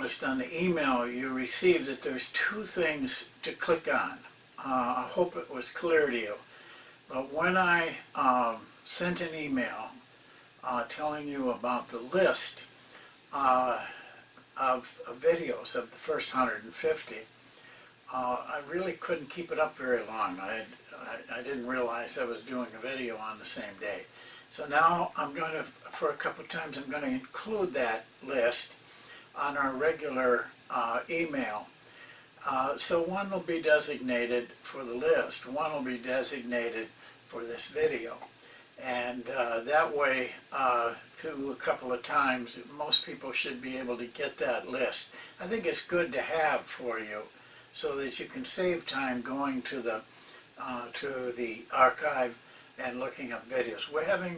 noticed on the email you received that there's two things to click on. I hope it was clear to you. But when I sent an email telling you about the list of videos of the first 150, I really couldn't keep it up very long. I didn't realize I was doing a video on the same day. So now I'm going to, for a couple of times, I'm going to include that list on our regular email. So one will be designated for the list, one will be designated for this video. And that way, through a couple of times, most people should be able to get that list. I think it's good to have for you so that you can save time going to the archive and looking up videos. We're having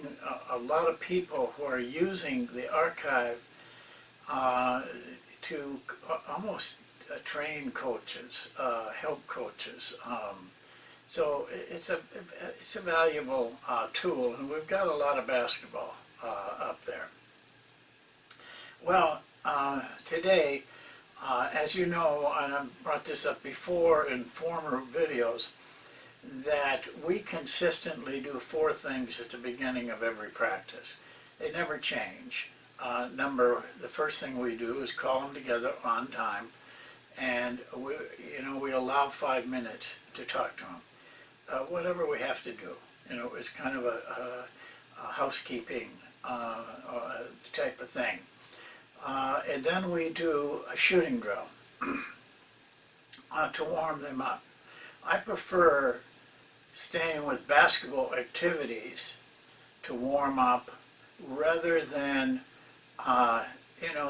a lot of people who are using the archive to almost train coaches, help coaches. So it's a valuable tool, and we've got a lot of basketball up there. Well, today, as you know, and I've brought this up before in former videos, that we consistently do 4 things at the beginning of every practice. They never change. The first thing we do is call them together on time, and we allow 5 minutes to talk to them. Whatever we have to do, it's kind of a housekeeping type of thing. And then we do a shooting drill to warm them up. I prefer staying with basketball activities to warm up rather than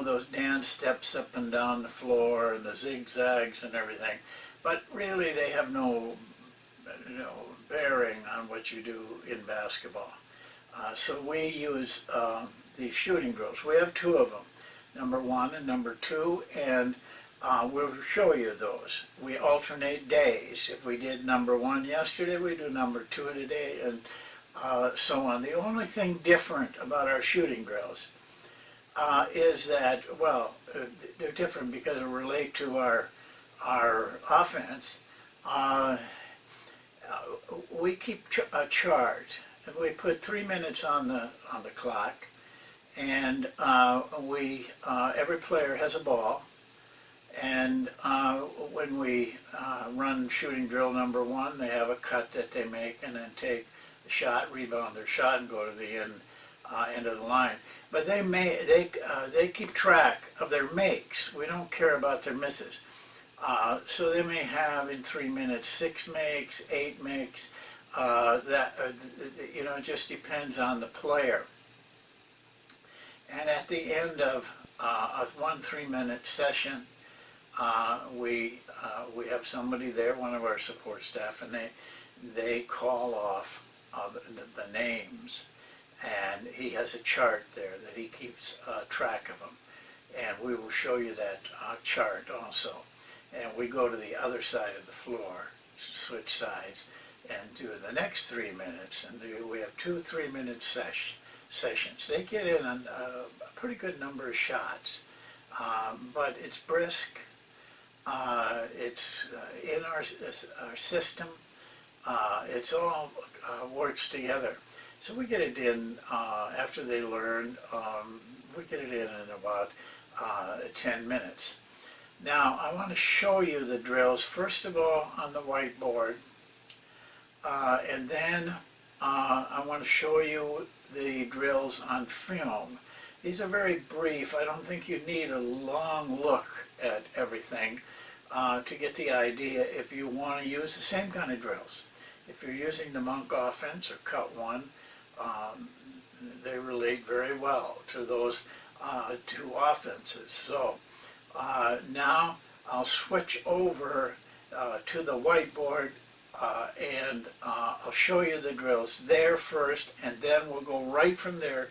those dance steps up and down the floor and the zigzags and everything. But really they have no bearing on what you do in basketball. So we use these shooting drills. We have 2 of them, number 1 and number 2, and we'll show you those. We alternate days. If we did number 1 yesterday, we do number 2 today, and so on. The only thing different about our shooting drills is that, well, they're different because they relate to our offense. We keep a chart, and we put 3 minutes on the clock, and every player has a ball. And when we run shooting drill number 1, they have a cut that they make and then take the shot, rebound their shot, and go to the end of the line. But they keep track of their makes. We don't care about their misses. So they may have in 3 minutes 6 makes, 8 makes. It just depends on the player. And at the end of one 3-minute session, we have somebody there, one of our support staff, and they call off the names, and he has a chart there that he keeps track of them, and we will show you that chart also. And we go to the other side of the floor, switch sides, and do the next 3 minutes, and we have 2 3-minute sessions. They get in a pretty good number of shots, but it's brisk. It's in our system. It's all works together. So we get it in after they learn. We get it in about 10 minutes. Now I want to show you the drills first of all on the whiteboard, and then I want to show you the drills on film. These are very brief. I don't think you need a long look at everything to get the idea if you want to use the same kind of drills. If you're using the monk offense or cut 1, they relate very well to those 2 offenses. So now I'll switch over to the whiteboard and I'll show you the drills there first, and then we'll go right from there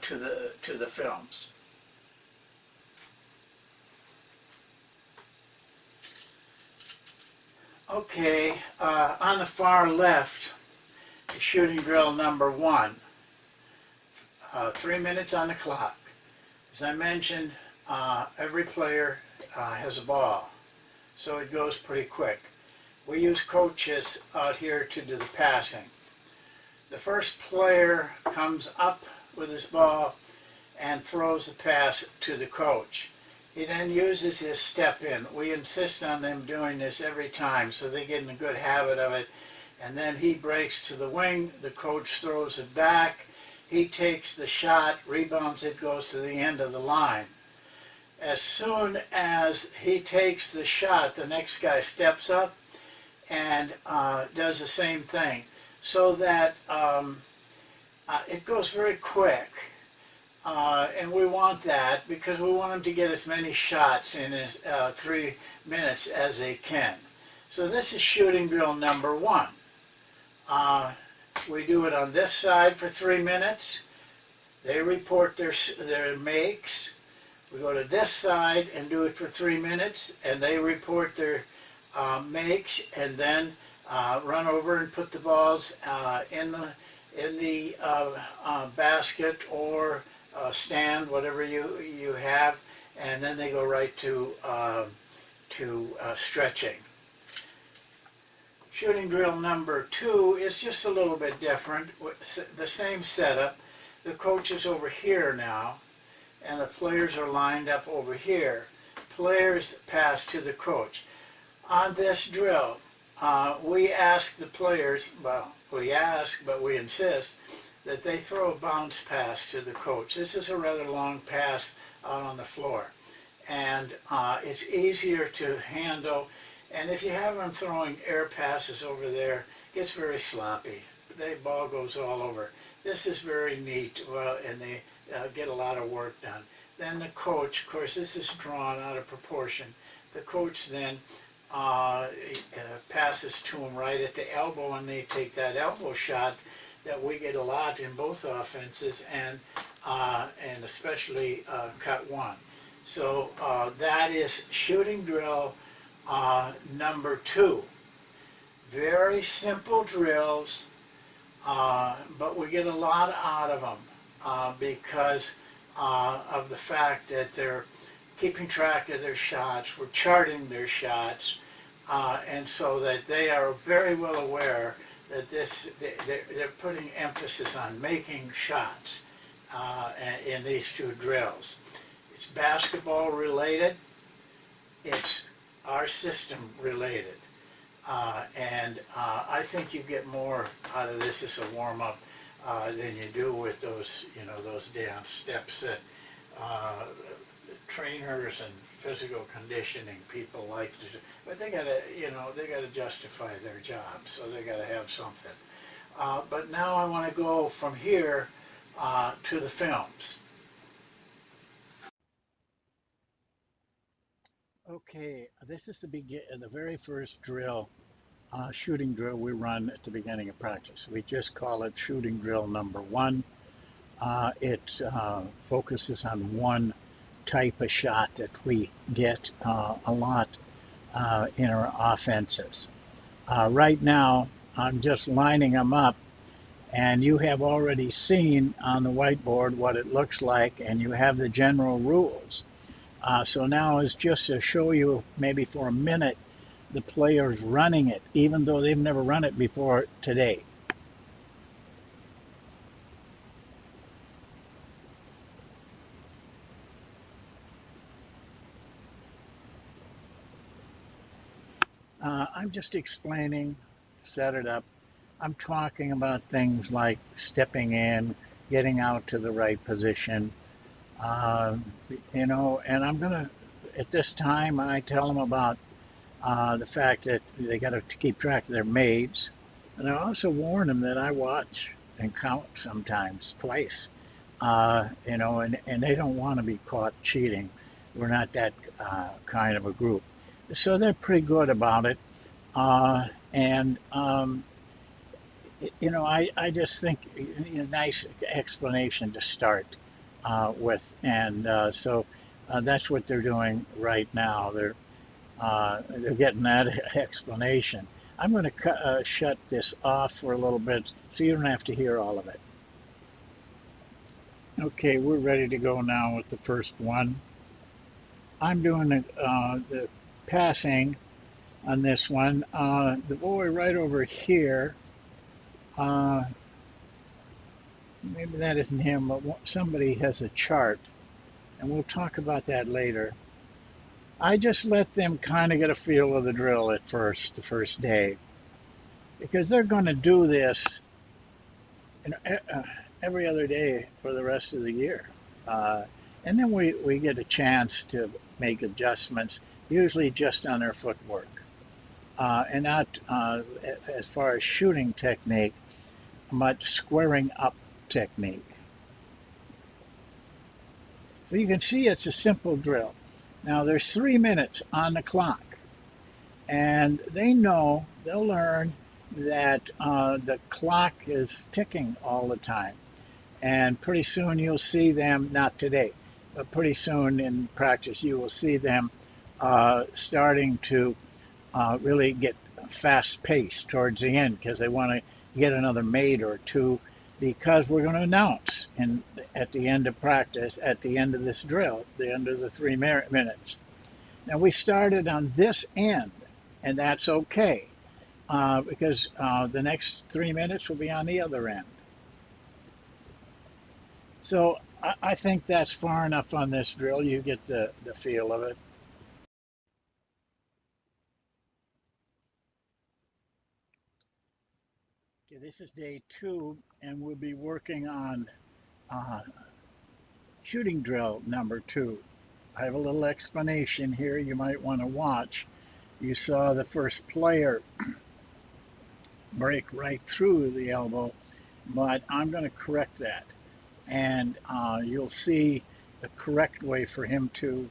to the films. Okay, on the far left, shooting drill number 1. 3 minutes on the clock. As I mentioned, every player has a ball, so it goes pretty quick. We use coaches out here to do the passing. The first player comes up with his ball and throws the pass to the coach. He then uses his step in. We insist on them doing this every time so they get in a good habit of it. And then he breaks to the wing, the coach throws it back, he takes the shot, rebounds it, goes to the end of the line. As soon as he takes the shot, the next guy steps up and does the same thing, so that it goes very quick. And we want that because we want them to get as many shots in as 3 minutes as they can. So this is shooting drill number 1. We do it on this side for 3 minutes. They report their makes. We go to this side and do it for 3 minutes, and they report their makes, and then run over and put the balls in the basket or stand, whatever you have, and then they go right to stretching. Shooting drill number 2 is just a little bit different. The same setup. The coach is over here now, and the players are lined up over here. Players pass to the coach. On this drill, we ask the players, well, we ask, but we insist, that they throw a bounce pass to the coach. This is a rather long pass out on the floor, and it's easier to handle. And if you have them throwing air passes over there, it's very sloppy. The ball goes all over. This is very neat, well, and they get a lot of work done. Then the coach, of course, this is drawn out of proportion. The coach then passes to them right at the elbow, and they take that elbow shot that we get a lot in both offenses, and especially cut 1. So that is shooting drill number 2. Very simple drills, but we get a lot out of them because of the fact that they're keeping track of their shots, we're charting their shots, and so that they are very well aware that they're putting emphasis on making shots in these 2 drills. It's basketball related, it's our system related, and I think you get more out of this as a warm-up than you do with those, those dance steps that trainers and physical conditioning people like to do. But they gotta, they gotta justify their job, so they gotta have something. But now I want to go from here to the films. Okay, this is the very first drill, shooting drill we run at the beginning of practice. We just call it shooting drill number 1. It focuses on one type of shot that we get a lot in our offenses. Right now, I'm just lining them up, and you have already seen on the whiteboard what it looks like, and you have the general rules. So now is just to show you, maybe for a minute, the players running it, even though they've never run it before today. I'm just explaining, set it up. I'm talking about things like stepping in, getting out to the right position, and I'm gonna, at this time, I tell them about the fact that they got to keep track of their maids, and I also warn them that I watch and count sometimes twice, and they don't want to be caught cheating. We're not that kind of a group, so they're pretty good about it, and I just think a nice explanation to start with, and so that's what they're doing right now. They're getting that explanation. I'm going to shut this off for a little bit so you don't have to hear all of it. Okay, we're ready to go now with the first one. I'm doing the passing on this one. The boy right over here, uh, maybe that isn't him, but somebody has a chart, and we'll talk about that later. I just let them kind of get a feel of the drill at first, the first day, because they're going to do this, you know, every other day for the rest of the year. Uh, and then we get a chance to make adjustments, usually just on their footwork, and not as far as shooting technique, but squaring up technique. So you can see it's a simple drill. Now there's 3 minutes on the clock, and they'll learn that the clock is ticking all the time. And pretty soon you'll see them, not today, but pretty soon in practice, you will see them starting to really get fast paced towards the end because they want to get another mate or two because we're going to announce at the end of practice, at the end of this drill, the end of the 3 minutes. Now we started on this end, and that's okay because the next 3 minutes will be on the other end. So I think that's far enough on this drill. You get the feel of it. Okay, this is day 2, and we'll be working on uh, shooting drill number 2. I have a little explanation here you might want to watch. You saw the first player break right through the elbow, but I'm going to correct that. And you'll see the correct way for him to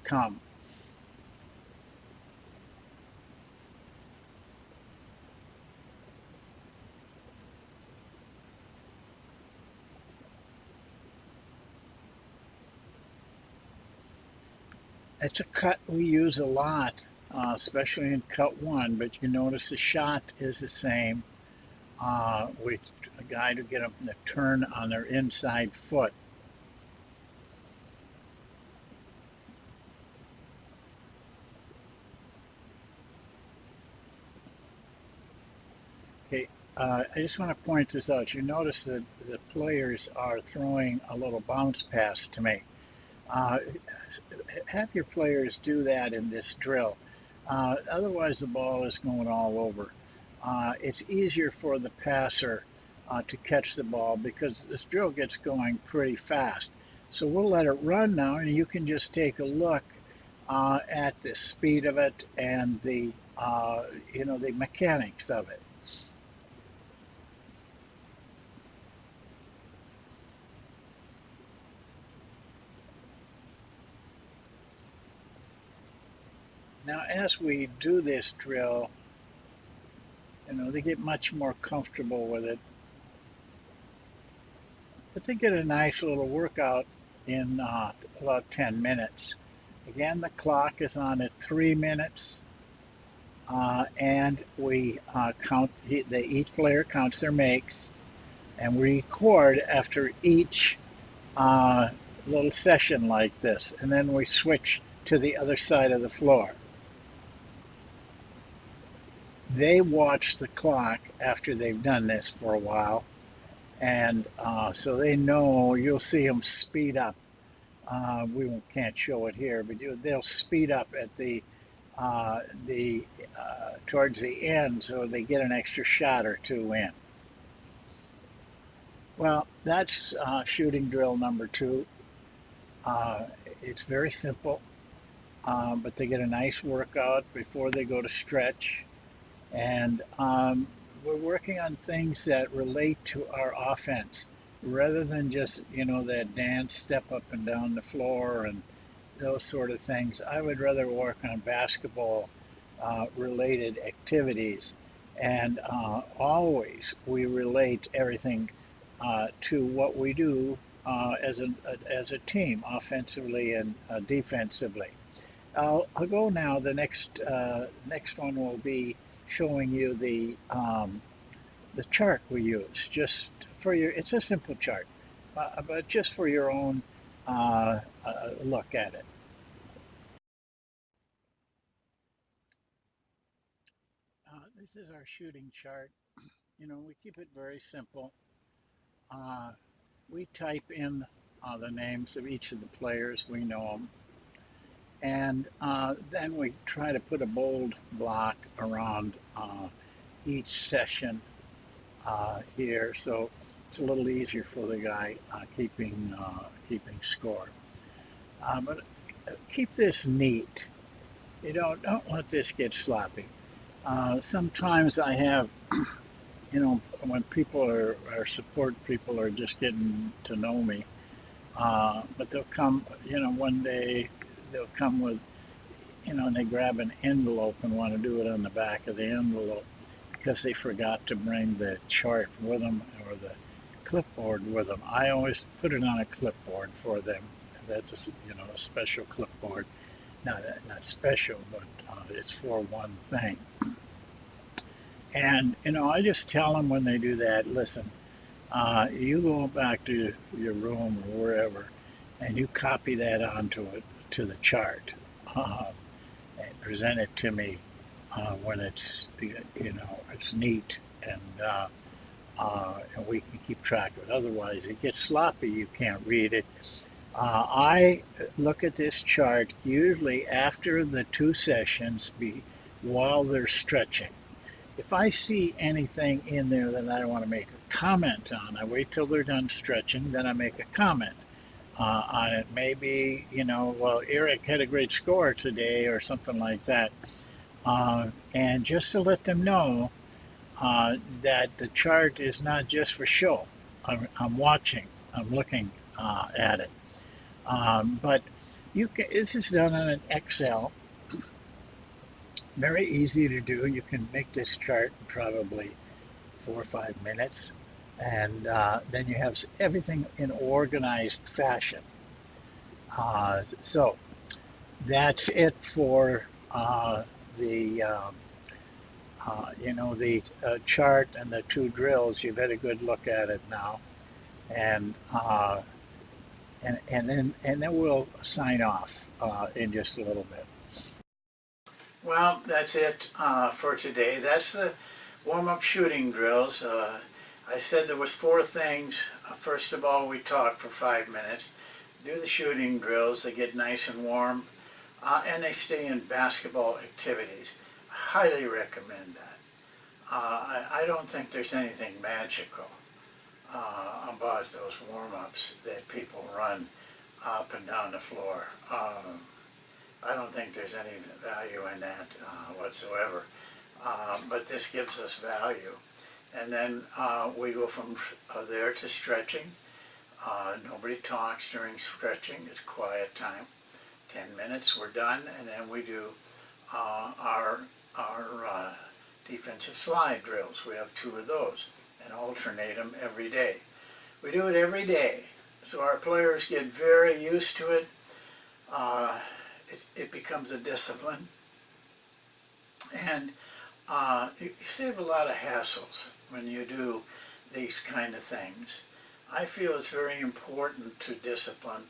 come. It's a cut we use a lot, especially in cut 1, but you notice the shot is the same. We a guy to get them to turn on their inside foot. Okay, I just want to point this out. You notice that the players are throwing a little bounce pass to me. Uh, have your players do that in this drill. Otherwise, the ball is going all over. It's easier for the passer to catch the ball because this drill gets going pretty fast. So we'll let it run now, and you can just take a look at the speed of it and the mechanics of it. Now, as we do this drill, they get much more comfortable with it, but they get a nice little workout in about 10 minutes. Again, the clock is on at 3 minutes, and we count, each player counts their makes, and we record after each uh, little session like this, and then we switch to the other side of the floor. They watch the clock after they've done this for a while, and so they know. You'll see them speed up. We can't show it here, but they'll speed up at the towards the end, so they get an extra shot or two in. Well, that's shooting drill number 2. It's very simple, but they get a nice workout before they go to stretch. And we're working on things that relate to our offense rather than just, that dance, step up and down the floor and those sort of things. I would rather work on basketball related activities. And always we relate everything to what we do as a team, offensively and defensively. I'll go now. The next one will be showing you the chart we use. Just for your, it's a simple chart, but just for your own look at it. This is our shooting chart. You know, we keep it very simple. Uh, we type in the names of each of the players. We know them. And then we try to put a bold block around each session here, so it's a little easier for the guy keeping score. But keep this neat. You know, don't let this get sloppy. Sometimes I have, you know, when people are support people are just getting to know me, but they'll come, you know, one day they'll come with, you know, and they grab an envelope and want to do it on the back of the envelope because they forgot to bring the chart with them or the clipboard with them. I always put it on a clipboard for them. That's a, you know, a special clipboard. Not special, but it's for one thing. And you know, I just tell them when they do that, listen, you go back to your room or wherever, and you copy that onto it to the chart, and present it to me when it's, you know, it's neat and we can keep track of it. Otherwise, it gets sloppy. You can't read it. I look at this chart usually after the two sessions while they're stretching. If I see anything in there that I want to make a comment on, I wait till they're done stretching, then I make a comment on it. Maybe, you know, well, Eric had a great score today or something like that. And just to let them know that the chart is not just for show. I'm watching, I'm looking at it. But this is done on an Excel. Very easy to do. You can make this chart in probably 4 or 5 minutes. And then you have everything in organized fashion. So that's it for the you know, the chart and the two drills. You've had a good look at it now, and then we'll sign off in just a little bit. Well, that's it for today. That's the warm-up shooting drills. I said there was 4 things. First of all, we talk for 5 minutes. Do the shooting drills. They get nice and warm, and they stay in basketball activities. Highly recommend that. I don't think there's anything magical about those warm-ups that people run up and down the floor. I don't think there's any value in that whatsoever. But this gives us value. And then we go from there to stretching. Nobody talks during stretching. It's quiet time. 10 minutes, we're done, and then we do our defensive slide drills. We have 2 of those and alternate them every day. We do it every day, so our players get very used to it. It becomes a discipline, and you save a lot of hassles when you do these kind of things. I feel it's very important to discipline.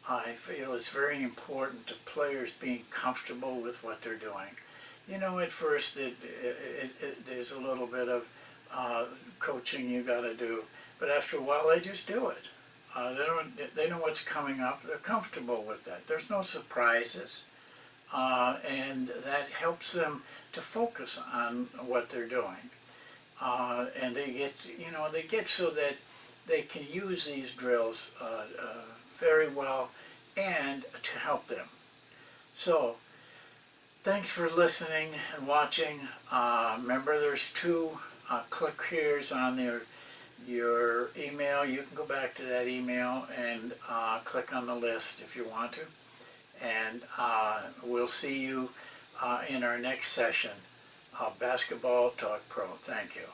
I feel it's very important to players being comfortable with what they're doing. You know, at first there's a little bit of coaching you got to do, but after a while they just do it. They know what's coming up. They're comfortable with that. There's no surprises, and that helps them to focus on what they're doing. And they get so that they can use these drills very well and to help them. So, thanks for listening and watching. Remember, there's 2 click here's on your email. You can go back to that email and click on the list if you want to. And we'll see you in our next session of Basketball Talk Pro. Thank you.